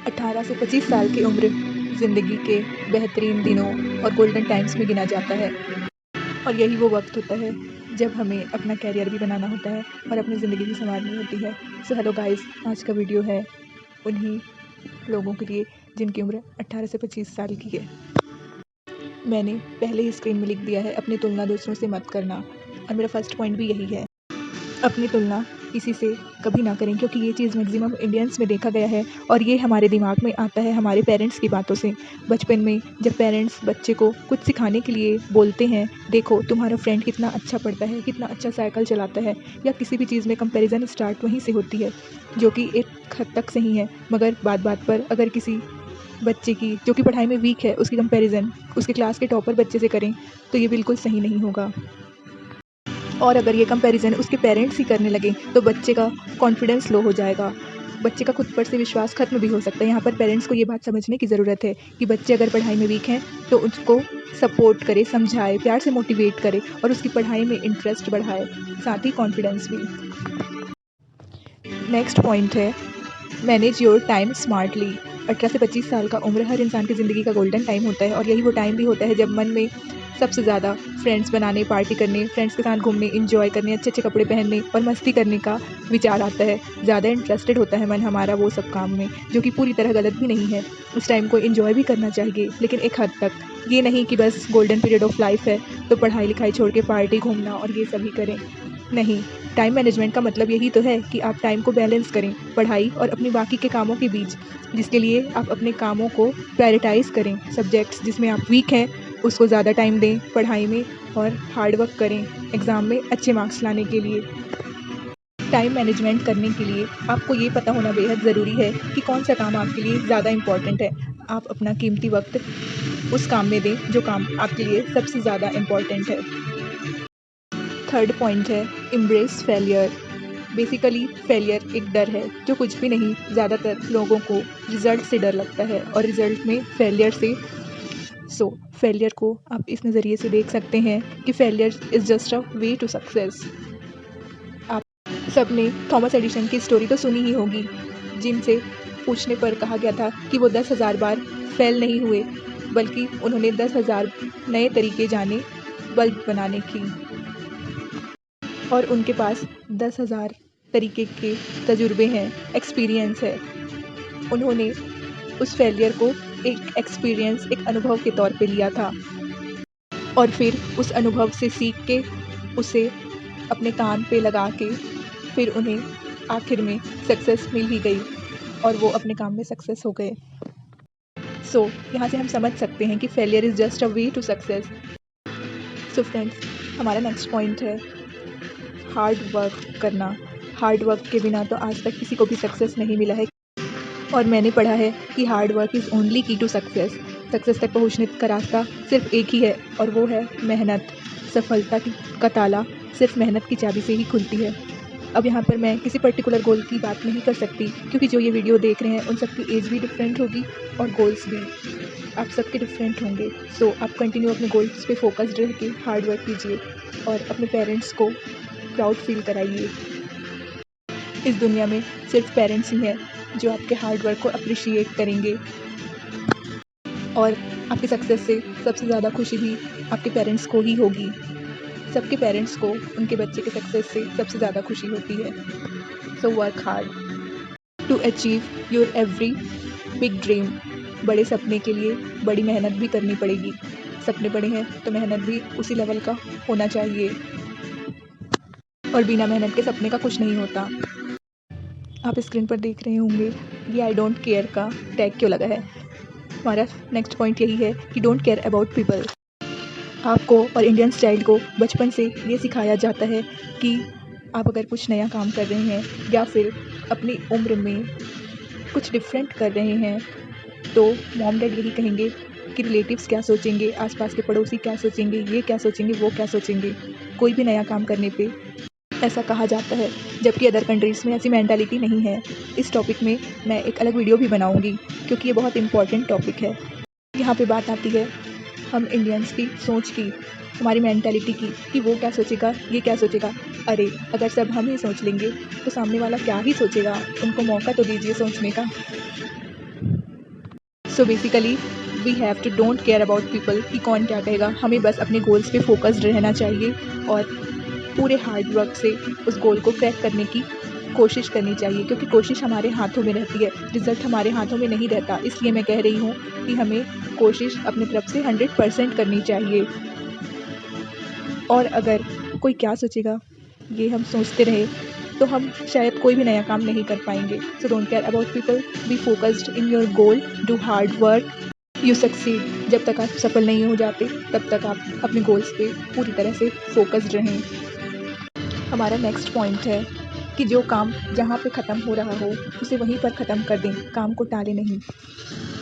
18 से 25 साल की उम्र ज़िंदगी के बेहतरीन दिनों और गोल्डन टाइम्स में गिना जाता है और यही वो वक्त होता है जब हमें अपना कैरियर भी बनाना होता है और अपनी ज़िंदगी भी संवारनी होती है। सो हेलो गाइस, आज का वीडियो है उन्हीं लोगों के लिए जिनकी उम्र 18 से 25 साल की है। मैंने पहले ही स्क्रीन में लिख दिया है, अपनी तुलना दूसरों से मत करना, और मेरा फर्स्ट पॉइंट भी यही है, अपनी तुलना किसी से कभी ना करें, क्योंकि ये चीज़ मैक्सिमम इंडियंस में देखा गया है और ये हमारे दिमाग में आता है हमारे पेरेंट्स की बातों से। बचपन में जब पेरेंट्स बच्चे को कुछ सिखाने के लिए बोलते हैं, देखो तुम्हारा फ्रेंड कितना अच्छा पढ़ता है, कितना अच्छा साइकिल चलाता है, या किसी भी चीज़ में कंपैरिजन स्टार्ट वहीं से होती है, जो कि एक हद तक सही है। मगर बात बात पर अगर किसी बच्चे की जो कि पढ़ाई में वीक है उसकी कंपैरिजन उसके क्लास के टॉपर बच्चे से करें तो ये बिल्कुल सही नहीं होगा। और अगर ये कंपैरिजन उसके पेरेंट्स ही करने लगे तो बच्चे का कॉन्फिडेंस लो हो जाएगा, बच्चे का खुद पर से विश्वास खत्म भी हो सकता है। यहाँ पर पेरेंट्स को ये बात समझने की ज़रूरत है कि बच्चे अगर पढ़ाई में वीक हैं तो उसको सपोर्ट करे, समझाए, प्यार से मोटिवेट करे और उसकी पढ़ाई में इंटरेस्ट बढ़ाए, साथ ही कॉन्फिडेंस भी। नेक्स्ट पॉइंट है मैनेज योर टाइम स्मार्टली। 18 से 25 साल का उम्र हर इंसान की ज़िंदगी का गोल्डन टाइम होता है और यही वो टाइम भी होता है जब मन में सबसे ज़्यादा फ्रेंड्स बनाने, पार्टी करने, फ्रेंड्स के साथ घूमने, एंजॉय करने, अच्छे अच्छे कपड़े पहनने और मस्ती करने का विचार आता है। ज़्यादा इंटरेस्टेड होता है मन हमारा वो सब काम में, जो कि पूरी तरह गलत भी नहीं है। इस टाइम को एंजॉय भी करना चाहिए, लेकिन एक हद तक। ये नहीं कि बस गोल्डन पीरियड ऑफ लाइफ है तो पढ़ाई लिखाई छोड़ के पार्टी, घूमना और ये सभी करें। नहीं, टाइम मैनेजमेंट का मतलब यही तो है कि आप टाइम को बैलेंस करें पढ़ाई और अपने बाकी के कामों के बीच, जिसके लिए आप अपने कामों को प्रायोरिटाइज़ करें। सब्जेक्ट्स जिसमें आप वीक हैं उसको ज़्यादा टाइम दें पढ़ाई में और हार्ड वर्क करें एग्ज़ाम में अच्छे मार्क्स लाने के लिए। टाइम मैनेजमेंट करने के लिए आपको ये पता होना बेहद ज़रूरी है कि कौन सा काम आपके लिए ज़्यादा इम्पॉर्टेंट है। आप अपना कीमती वक्त उस काम में दें जो काम आपके लिए सबसे ज़्यादा इम्पॉर्टेंट है। थर्ड पॉइंट है एम्ब्रेस फेलियर। बेसिकली फेलियर एक डर है जो कुछ भी नहीं, ज़्यादातर लोगों को रिज़ल्ट से डर लगता है और रिज़ल्ट में फेलियर से। फेलियर को आप इस नज़रिए से देख सकते हैं कि failure is just a way to success. आप सबने थॉमस एडिसन की स्टोरी तो सुनी ही होगी, जिनसे पूछने पर कहा गया था कि वो 10,000 बार फेल नहीं हुए, बल्कि उन्होंने 10,000 नए तरीके जाने बल्ब बनाने की, और उनके पास 10,000 तरीके के तजुर्बे हैं, एक्सपीरियंस है। उन्होंने उस फेलियर को एक एक्सपीरियंस, एक अनुभव के तौर पे लिया था और फिर उस अनुभव से सीख के उसे अपने कान पे लगा के फिर उन्हें आखिर में सक्सेस मिल ही गई और वो अपने काम में सक्सेस हो गए। यहाँ से हम समझ सकते हैं कि failure is just a way to success. Friends, हमारा नेक्स्ट पॉइंट है हार्ड वर्क करना। हार्ड वर्क के बिना तो आज तक किसी को भी सक्सेस नहीं मिला है और मैंने पढ़ा है कि हार्ड वर्क इज़ ओनली की टू सक्सेस। सक्सेस तक पहुंचने का रास्ता सिर्फ एक ही है और वो है मेहनत। सफलता का ताला सिर्फ मेहनत की चाबी से ही खुलती है। अब यहाँ पर मैं किसी पर्टिकुलर गोल की बात नहीं कर सकती, क्योंकि जो ये वीडियो देख रहे हैं उन सबकी एज भी डिफरेंट होगी और गोल्स भी आप सबके डिफरेंट होंगे। आप कंटिन्यू अपने गोल्स पे फोकस्ड रह के हार्ड वर्क कीजिए और अपने पेरेंट्स को प्राउड फील कराइए। इस दुनिया में सिर्फ पेरेंट्स ही हैं जो आपके हार्ड वर्क को अप्रिशिएट करेंगे और आपकी सक्सेस से सबसे ज़्यादा खुशी भी आपके पेरेंट्स को ही होगी। सबके पेरेंट्स को उनके बच्चे के सक्सेस से सबसे ज़्यादा खुशी होती है। Work hard to achieve your every big dream. बड़े सपने के लिए बड़ी मेहनत भी करनी पड़ेगी। सपने बड़े हैं तो मेहनत भी उसी लेवल का होना चाहिए और बिना मेहनत के सपने का कुछ नहीं होता। आप स्क्रीन पर देख रहे होंगे ये आई डोंट केयर का टैग क्यों लगा है। हमारा नेक्स्ट पॉइंट यही है कि डोंट केयर अबाउट पीपल। आपको और इंडियन स्टाइल को बचपन से ये सिखाया जाता है कि आप अगर कुछ नया काम कर रहे हैं या फिर अपनी उम्र में कुछ डिफरेंट कर रहे हैं तो मॉम डैड यही कहेंगे कि रिलेटिव्स क्या सोचेंगे, आसपास के पड़ोसी क्या सोचेंगे, ये क्या सोचेंगे, वो क्या सोचेंगे। कोई भी नया काम करने पे ऐसा कहा जाता है, जबकि अदर कंट्रीज़ में ऐसी मेंटालिटी नहीं है। इस टॉपिक में मैं एक अलग वीडियो भी बनाऊंगी क्योंकि ये बहुत इम्पॉर्टेंट टॉपिक है। यहाँ पे बात आती है हम इंडियंस की सोच की, हमारी मेंटालिटी की, कि वो क्या सोचेगा, ये क्या सोचेगा। अरे अगर सब हम ही सोच लेंगे तो सामने वाला क्या ही सोचेगा, उनको मौका तो दीजिए सोचने का। So basically we have to don't care about people कि कौन क्या कहेगा। हमें बस अपने गोल्स पे फोकस्ड रहना चाहिए और पूरे हार्ड वर्क से उस गोल को क्रैक करने की कोशिश करनी चाहिए, क्योंकि कोशिश हमारे हाथों में रहती है, रिज़ल्ट हमारे हाथों में नहीं रहता। इसलिए मैं कह रही हूँ कि हमें कोशिश अपनी तरफ से 100% करनी चाहिए। और अगर कोई क्या सोचेगा ये हम सोचते रहे तो हम शायद कोई भी नया काम नहीं कर पाएंगे। So don't care about people, be focused in your goal, do hard work, you succeed. जब तक आप सफल नहीं हो जाते तब तक आप अपने गोल्स पे पूरी तरह से फोकस्ड रहें। हमारा नेक्स्ट पॉइंट है कि जो काम जहाँ पे ख़त्म हो रहा हो उसे वहीं पर ख़त्म कर दें, काम को टालें नहीं।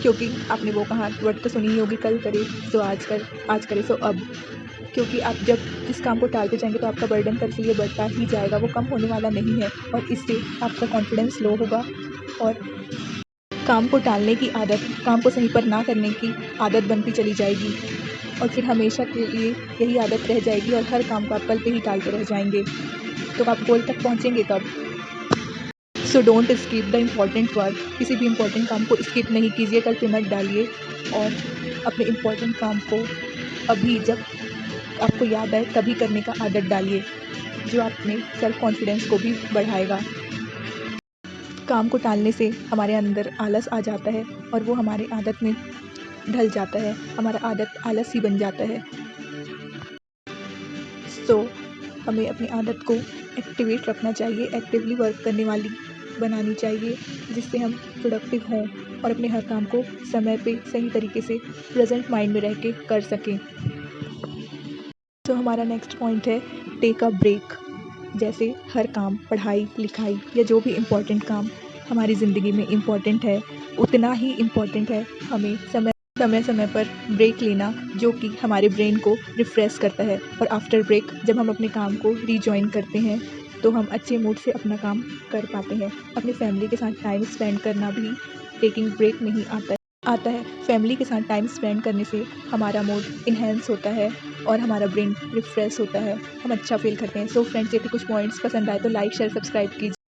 क्योंकि आपने वो कहावत तो सुनी ही होगी, कल करे सो आज करे सो अब। क्योंकि आप जब जिस काम को टालते जाएंगे तो आपका बर्डन कल से ये बढ़ता ही जाएगा, वो कम होने वाला नहीं है। और इससे आपका कॉन्फिडेंस लो होगा और काम को टालने की आदत, काम को सही पर ना करने की आदत बनती चली जाएगी और फिर हमेशा के लिए यही आदत रह जाएगी और हर काम को आप कल पे ही टालते रह जाएंगे। तो आप गोल तक पहुँचेंगे कब? So don't skip the important work. किसी भी इम्पॉर्टेंट काम को स्किप नहीं कीजिए, कल पे मत डालिए और अपने इम्पॉर्टेंट काम को अभी जब आपको याद आए तभी करने का आदत डालिए, जो अपने सेल्फ कॉन्फिडेंस को भी बढ़ाएगा। काम को टालने से हमारे अंदर आलस आ जाता है और वो हमारी आदत में ढल जाता है, हमारा आदत आलस ही बन जाता है। सो हमें अपनी आदत को एक्टिवेट रखना चाहिए, एक्टिवली वर्क करने वाली बनानी चाहिए, जिससे हम प्रोडक्टिव हों और अपने हर काम को समय पे सही तरीके से प्रेजेंट माइंड में रह के कर सकें। तो हमारा नेक्स्ट पॉइंट है टेक अ ब्रेक। जैसे हर काम, पढ़ाई लिखाई या जो भी इम्पोर्टेंट काम हमारी ज़िंदगी में इम्पोर्टेंट है, उतना ही इम्पोर्टेंट है हमें समय पर ब्रेक लेना, जो कि हमारे ब्रेन को रिफ़्रेश करता है। और आफ्टर ब्रेक जब हम अपने काम को रीजॉइन करते हैं तो हम अच्छे मूड से अपना काम कर पाते हैं। अपनी फैमिली के साथ टाइम स्पेंड करना भी टेकिंग ब्रेक में ही आता है। फैमिली के साथ टाइम स्पेंड करने से हमारा मूड इन्हेंस होता है और हमारा ब्रेन रिफ़्रेश होता है, हम अच्छा फ़ील करते हैं। सो फ्रेंड्स, यदि कुछ पॉइंट्स पसंद आए तो लाइक शेयर सब्सक्राइब कीजिए।